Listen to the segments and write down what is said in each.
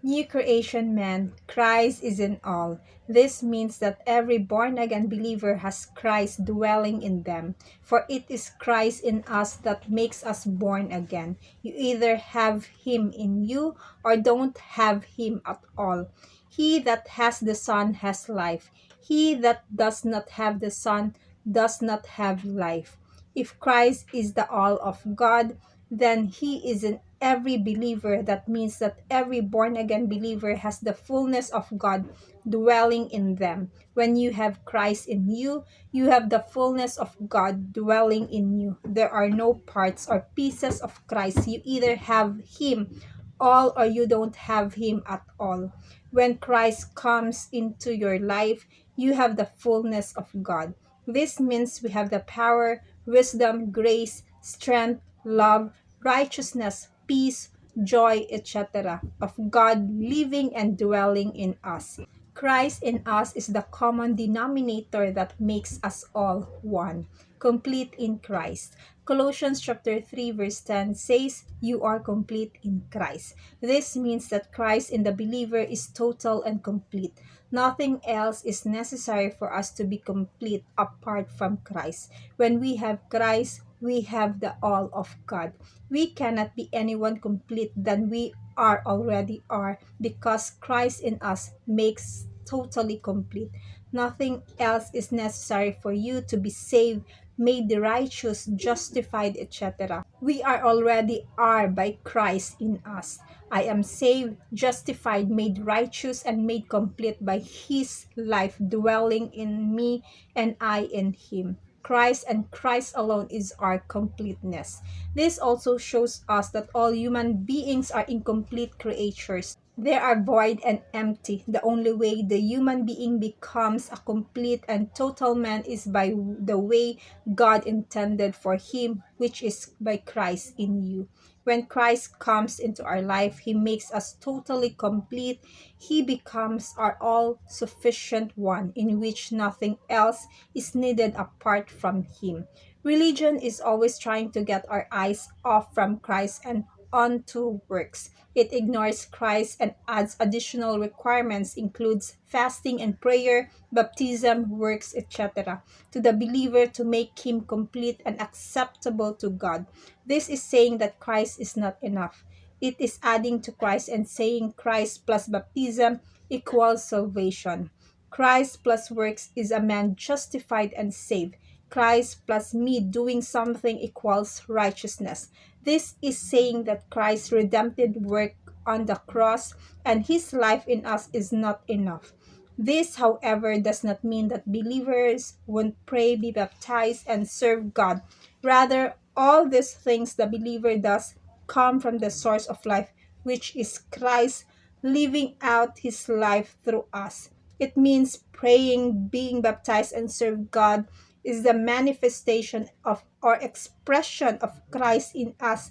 New creation man, Christ is in all. This means that every born again believer has Christ dwelling in them. For it is Christ in us that makes us born again. You either have him in you or don't have him at all. He that has the Son has life. He that does not have the Son does not have life. If Christ is the all of God, then he is in every believer. That means that every born again believer has the fullness of God dwelling in them. When you have Christ in you, you have the fullness of God dwelling in you. There are no parts or pieces of Christ. You either have him all or you don't have him at all. When Christ comes into your life, you have the fullness of God. This means we have the power, wisdom, grace, strength, love, righteousness, peace, joy, etc. of God living and dwelling in us. Christ in us is the common denominator that makes us all one, complete in Christ. Colossians chapter 3 verse 10 says, "You are complete in Christ." This means that Christ in the believer is total and complete. Nothing else is necessary for us to be complete apart from Christ. When we have Christ, we have the all of God. We cannot be anyone complete than we are already are, because Christ in us makes totally complete. Nothing else is necessary for you to be saved, made righteous, justified, etc. We are already are by Christ in us. I am saved, justified, made righteous, and made complete by his life dwelling in me and I in him. Christ and Christ alone is our completeness. This also shows us that all human beings are incomplete creatures. They are void and empty. The only way the human being becomes a complete and total man is by the way God intended for him, which is by Christ in you. When Christ comes into our life, he makes us totally complete. He becomes our all sufficient one, in which nothing else is needed apart from him. Religion is always trying to get our eyes off from Christ and onto works. It ignores Christ and adds additional requirements, includes fasting and prayer, baptism, works, etc. to the believer to make him complete and acceptable to God. This is saying that Christ is not enough. It is adding to Christ and saying Christ plus baptism equals salvation. Christ plus works is a man justified and saved. Christ plus me doing something equals righteousness. This is saying that Christ's redemptive work on the cross and his life in us is not enough. This, however, does not mean that believers won't pray, be baptized, and serve God. Rather, all these things the believer does come from the source of life, which is Christ living out his life through us. It means praying, being baptized, and serve God is the manifestation of or expression of Christ in us,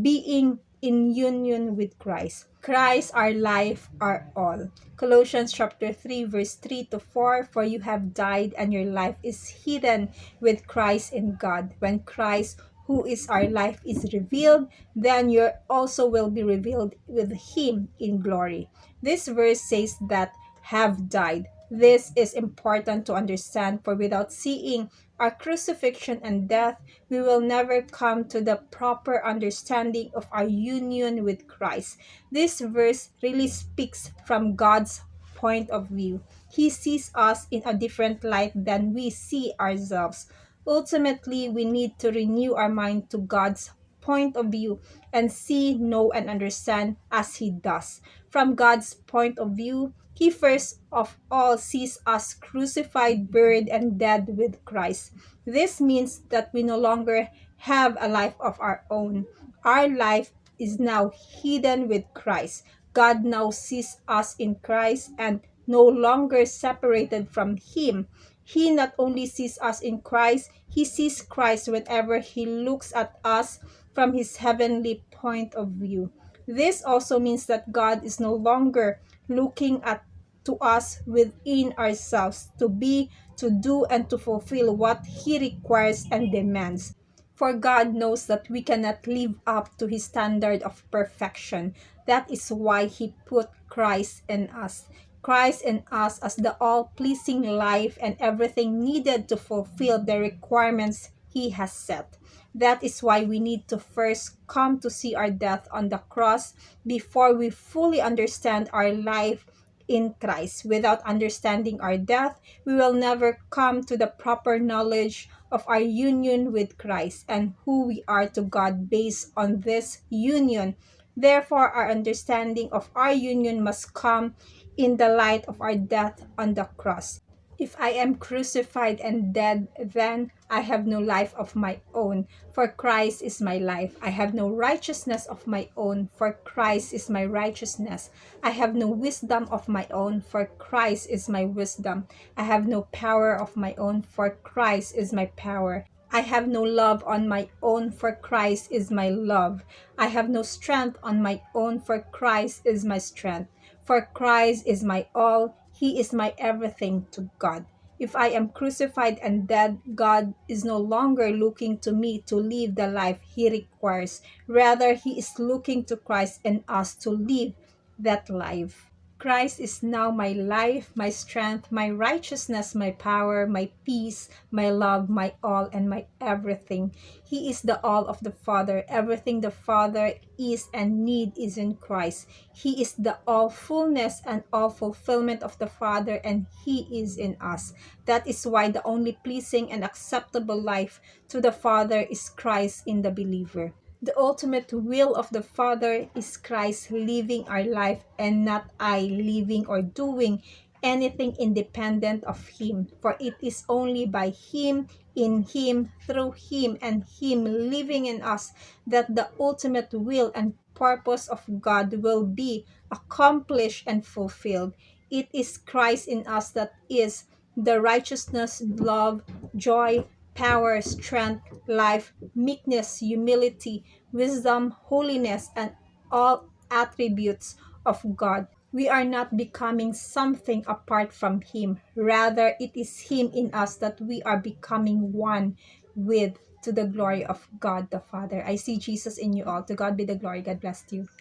being in union with Christ. Christ our life, our all. Colossians chapter 3 verse 3 to 4, "For you have died and your life is hidden with Christ in God. When Christ, who is our life, is revealed, then you also will be revealed with him in glory." This verse says that have died. This is important to understand, for without seeing our crucifixion and death, we will never come to the proper understanding of our union with Christ. This verse really speaks from God's point of view. He sees us in a different light than we see ourselves. Ultimately, we need to renew our mind to God's point of view and see, know, and understand as He does. From God's point of view, He first of all sees us crucified, buried, and dead with Christ. This means that we no longer have a life of our own. Our life is now hidden with Christ. God now sees us in Christ and no longer separated from Him. He not only sees us in Christ, He sees Christ whenever He looks at us from His heavenly point of view. This also means that God is no longer looking at to us within ourselves to be, to do, and to fulfill what He requires and demands. For God knows that we cannot live up to His standard of perfection. That is why He put Christ in us. Christ in us as the all-pleasing life and everything needed to fulfill the requirements He has set. That is why we need to first come to see our death on the cross before we fully understand our life in Christ. Without understanding our death, we will never come to the proper knowledge of our union with Christ and who we are to God based on this union. Therefore, our understanding of our union must come in the light of our death on the cross. If I am crucified and dead, then I have no life of my own, for Christ is my life. I have no righteousness of my own, for Christ is my righteousness. I have no wisdom of my own, for Christ is my wisdom. I have no power of my own, for Christ is my power. I have no love on my own, for Christ is my love. I have no strength on my own, for Christ is my strength. For Christ is my all, He is my everything to God. If I am crucified and dead, God is no longer looking to me to live the life He requires. Rather, He is looking to Christ and us to live that life. Christ is now my life, my strength, my righteousness, my power, my peace, my love, my all, and my everything. He is the all of the Father. Everything the Father is and need is in Christ. He is the all fullness and all fulfillment of the Father, and He is in us. That is why the only pleasing and acceptable life to the Father is Christ in the believer. The ultimate will of the Father is Christ living our life and not I living or doing anything independent of Him. For it is only by Him, in Him, through Him, and Him living in us that the ultimate will and purpose of God will be accomplished and fulfilled. It is Christ in us that is the righteousness, love, joy, power, strength, life, meekness, humility, wisdom, holiness, and all attributes of God. We are not becoming something apart from Him. Rather, it is Him in us that we are becoming one with, to the glory of God the Father. I see Jesus in you all. To God be the glory. God bless you.